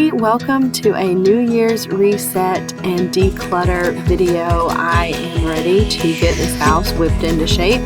everybody, welcome to a New Year's reset and declutter video. I am ready to get this house whipped into shape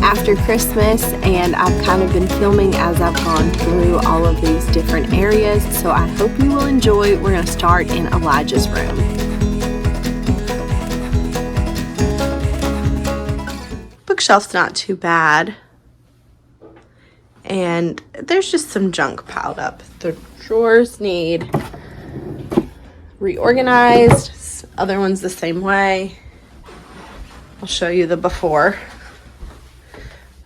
after Christmas, and I've kind of been filming as I've gone through all of these different areas, so I hope you will enjoy. We're going to start in Elijah's room. Bookshelf's not too bad, and there's just some junk piled up. The drawers need reorganized, other ones the same way. I'll show you the before.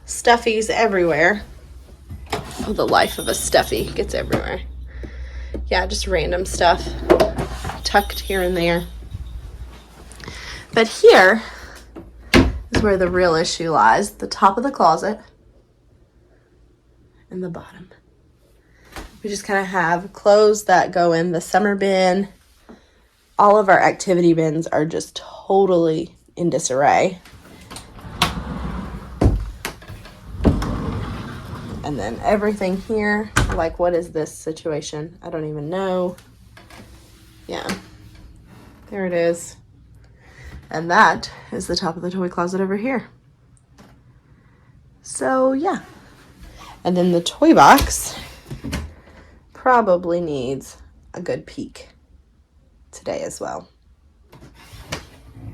Stuffies everywhere. Oh, the life of a stuffy gets everywhere. Yeah, just random stuff tucked here and there. But here is where the real issue lies. The top of the closet and the bottom. We just kind of have clothes that go in the summer bin. All of our activity bins are just totally in disarray. And then everything here, like, what is this situation? I don't even know. Yeah, there it is. And that is the top of the toy closet over here. So yeah. And then the toy box probably needs a good peek today as well.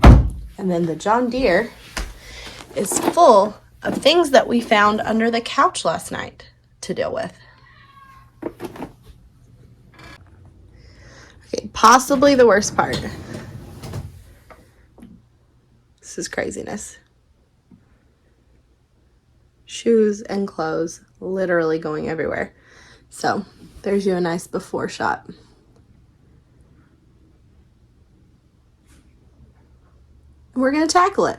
And then the John Deere is full of things that we found under the couch last night to deal with. Okay, possibly the worst part. This is craziness. Shoes and clothes literally going everywhere. So there's you a nice before shot. We're gonna tackle it.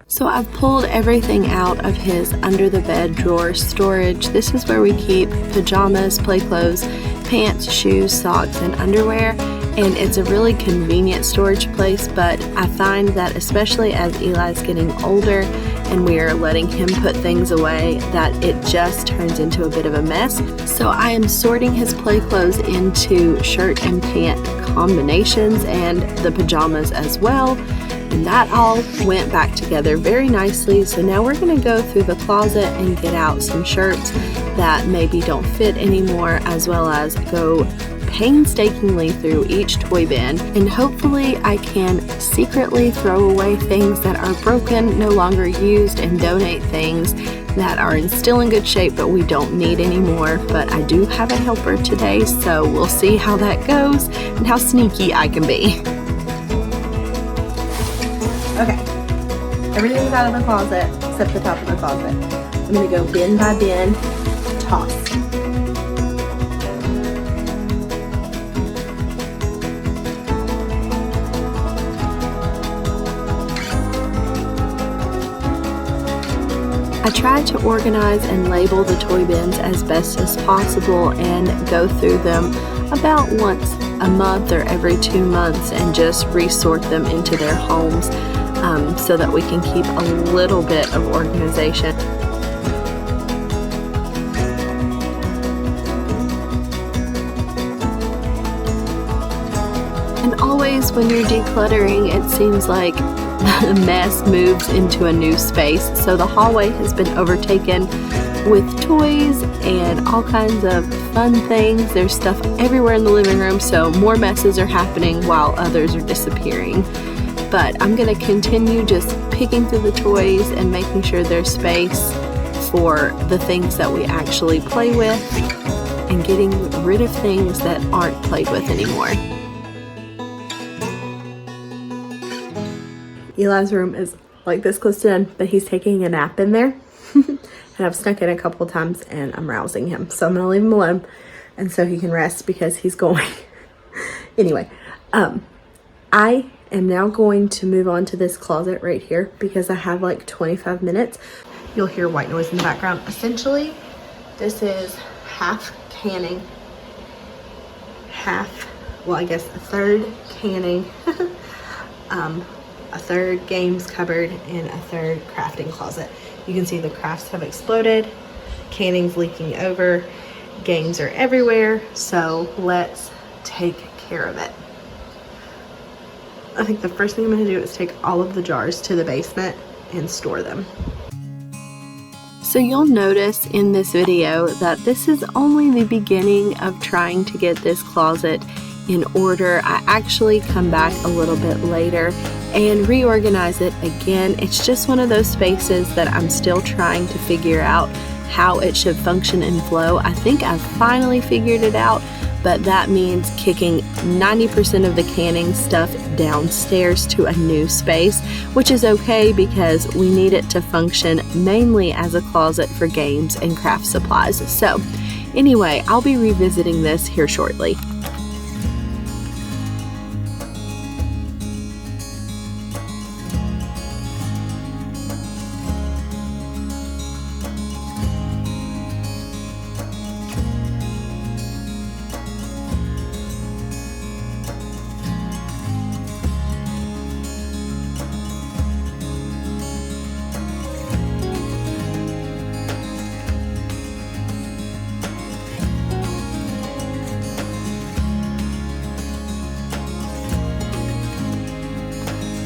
So I've pulled everything out of his under the bed drawer storage. This is where we keep pajamas, play clothes, pants, shoes, socks, and underwear. And it's a really convenient storage place, but I find that especially as Eli's getting older and we are letting him put things away, that it just turns into a bit of a mess. So I am sorting his play clothes into shirt and pant combinations and the pajamas as well. And that all went back together very nicely. So now we're going to go through the closet and get out some shirts that maybe don't fit anymore, as well as go painstakingly through each toy bin, and hopefully I can secretly throw away things that are broken, no longer used, and donate things that are still in good shape but we don't need anymore. But I do have a helper today, so we'll see how that goes and how sneaky I can be. Okay, everything's out of the closet except the top of the closet. I'm gonna go bin by bin, toss. I try to organize and label the toy bins as best as possible and go through them about once a month or every 2 months and just resort them into their homes so that we can keep a little bit of organization. And always when you're decluttering, it seems like the mess moves into a new space. So the hallway has been overtaken with toys and all kinds of fun things. There's stuff everywhere in the living room, so more messes are happening while others are disappearing. But I'm going to continue just picking through the toys and making sure there's space for the things that we actually play with and getting rid of things that aren't played with anymore. Eli's room is like this close to done, but he's taking a nap in there. And I've snuck in a couple times and I'm rousing him. So I'm going to leave him alone and so he can rest because he's going. Anyway, I am now going to move on to this closet right here because I have like 25 minutes. You'll hear white noise in the background. Essentially, this is half canning, well, I guess a third canning, a third games cupboard, and a third crafting closet. You can see the crafts have exploded, canning's leaking over, games are everywhere. So let's take care of it. I think the first thing I'm going to do is take all of the jars to the basement and store them. So you'll notice in this video that this is only the beginning of trying to get this closet in order. I actually come back a little bit later and reorganize it again. It's just one of those spaces that I'm still trying to figure out how it should function and flow. I think I've finally figured it out, but that means kicking 90% of the canning stuff downstairs to a new space, which is okay because we need it to function mainly as a closet for games and craft supplies. So anyway, I'll be revisiting this here shortly.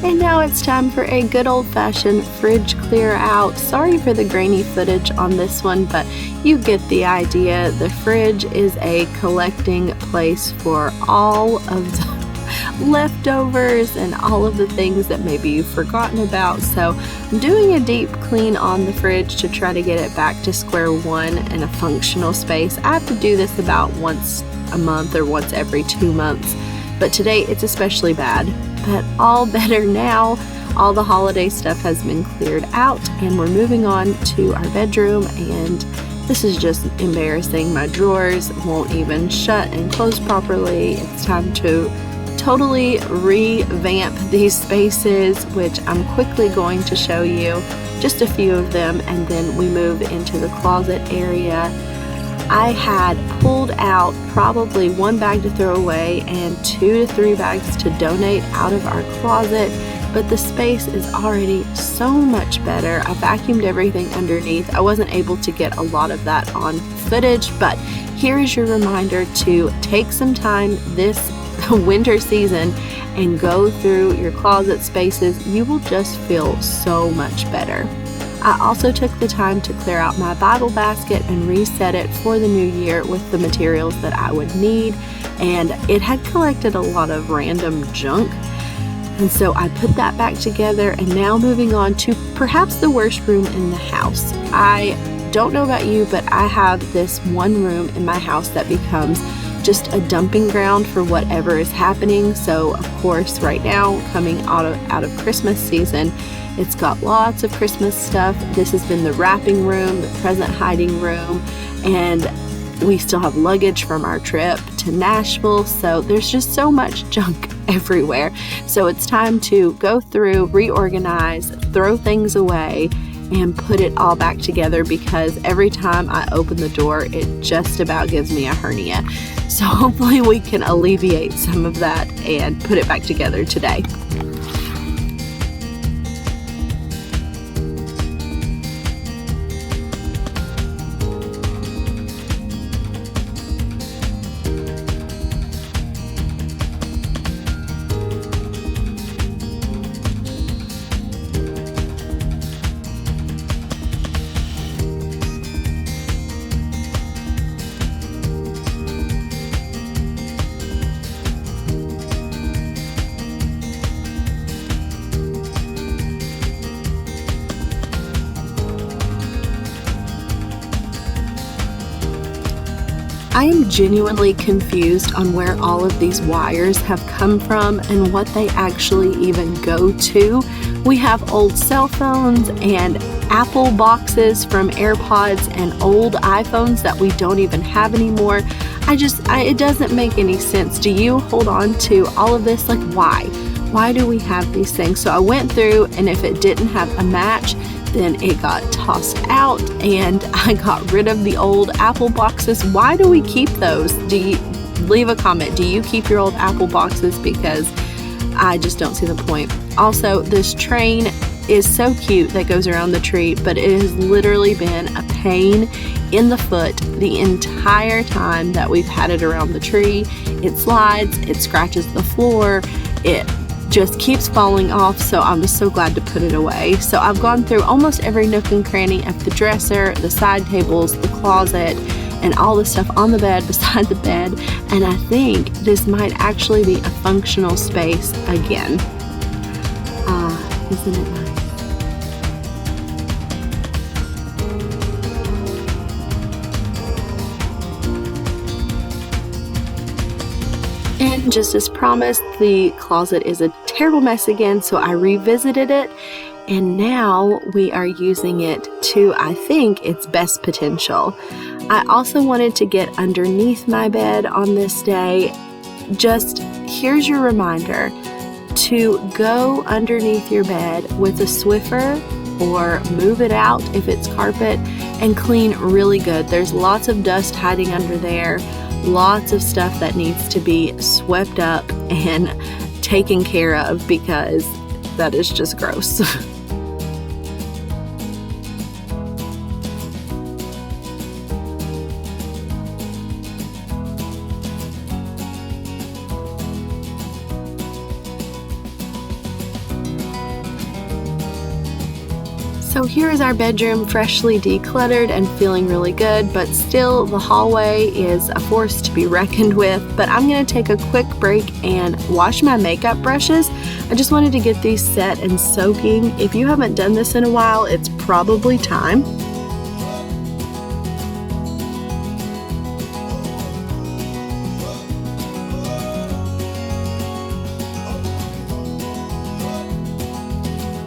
And now it's time for a good old-fashioned fridge clear out. Sorry for the grainy footage on this one, but you get the idea. The fridge is a collecting place for all of the leftovers and all of the things that maybe you've forgotten about. So I'm doing a deep clean on the fridge to try to get it back to square one in a functional space. I have to do this about once a month or once every 2 months, but today it's especially bad. But all better now. All the holiday stuff has been cleared out and we're moving on to our bedroom, and this is just embarrassing. My drawers won't even shut and close properly. It's time to totally revamp these spaces, which I'm quickly going to show you just a few of them, and then we move into the closet area. I had pulled out probably 1 bag to throw away and 2 to 3 bags to donate out of our closet, but the space is already so much better. I vacuumed everything underneath. I wasn't able to get a lot of that on footage, but here is your reminder to take some time this winter season and go through your closet spaces. You will just feel so much better. I also took the time to clear out my Bible basket and reset it for the new year with the materials that I would need, and it had collected a lot of random junk, and so I put that back together. And now moving on to perhaps the worst room in the house. I don't know about you, but I have this one room in my house that becomes just a dumping ground for whatever is happening. So of course right now, coming out of Christmas season, it's got lots of Christmas stuff. This has been the wrapping room, the present hiding room, and we still have luggage from our trip to Nashville. So there's just so much junk everywhere. So it's time to go through, reorganize, throw things away, and put it all back together, because every time I open the door, it just about gives me a hernia. So hopefully we can alleviate some of that and put it back together today. I am genuinely confused on where all of these wires have come from and what they actually even go to. We have old cell phones and Apple boxes from AirPods and old iPhones that we don't even have anymore. It doesn't make any sense. Do you hold on to all of this? Like, why? Why do we have these things? So I went through, and if it didn't have a match, then it got tossed out, and I got rid of the old Apple boxes. Why do we keep those? Leave a comment. Do you keep your old Apple boxes? Because I just don't see the point. Also, this train is so cute that goes around the tree, but it has literally been a pain in the foot the entire time that we've had it around the tree. It slides, it scratches the floor, it just keeps falling off, so I was so glad to put it away. So I've gone through almost every nook and cranny of the dresser, the side tables, the closet, and all the stuff on the bed, beside the bed, and I think this might actually be a functional space again. Isn't it nice? And just as promised, the closet is a terrible mess again, so I revisited it, and now we are using it to, I think, its best potential. I also wanted to get underneath my bed on this day. Just here's your reminder to go underneath your bed with a Swiffer or move it out if it's carpet and clean really good. There's lots of dust hiding under there, lots of stuff that needs to be swept up and taken care of because that is just gross. So here is our bedroom, freshly decluttered and feeling really good, but still the hallway is a force to be reckoned with. But I'm going to take a quick break and wash my makeup brushes. I just wanted to get these set and soaking. If you haven't done this in a while, it's probably time.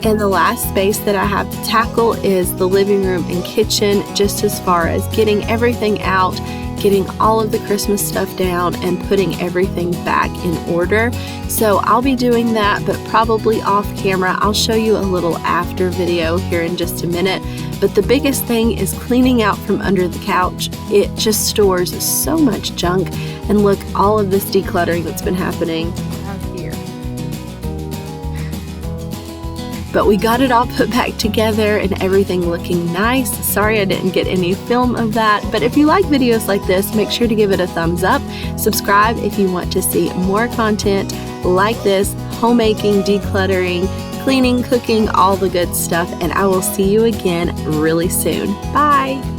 And the last space that I have to tackle is the living room and kitchen, just as far as getting everything out, getting all of the Christmas stuff down, and putting everything back in order. So I'll be doing that, but probably off camera. I'll show you a little after video here in just a minute. But the biggest thing is cleaning out from under the couch. It just stores so much junk. And look, all of this decluttering that's been happening here. But we got it all put back together and everything looking nice. Sorry I didn't get any film of that, but if you like videos like this, make sure to give it a thumbs up. Subscribe if you want to see more content like this, homemaking, decluttering, cleaning, cooking, all the good stuff, and I will see you again really soon. Bye!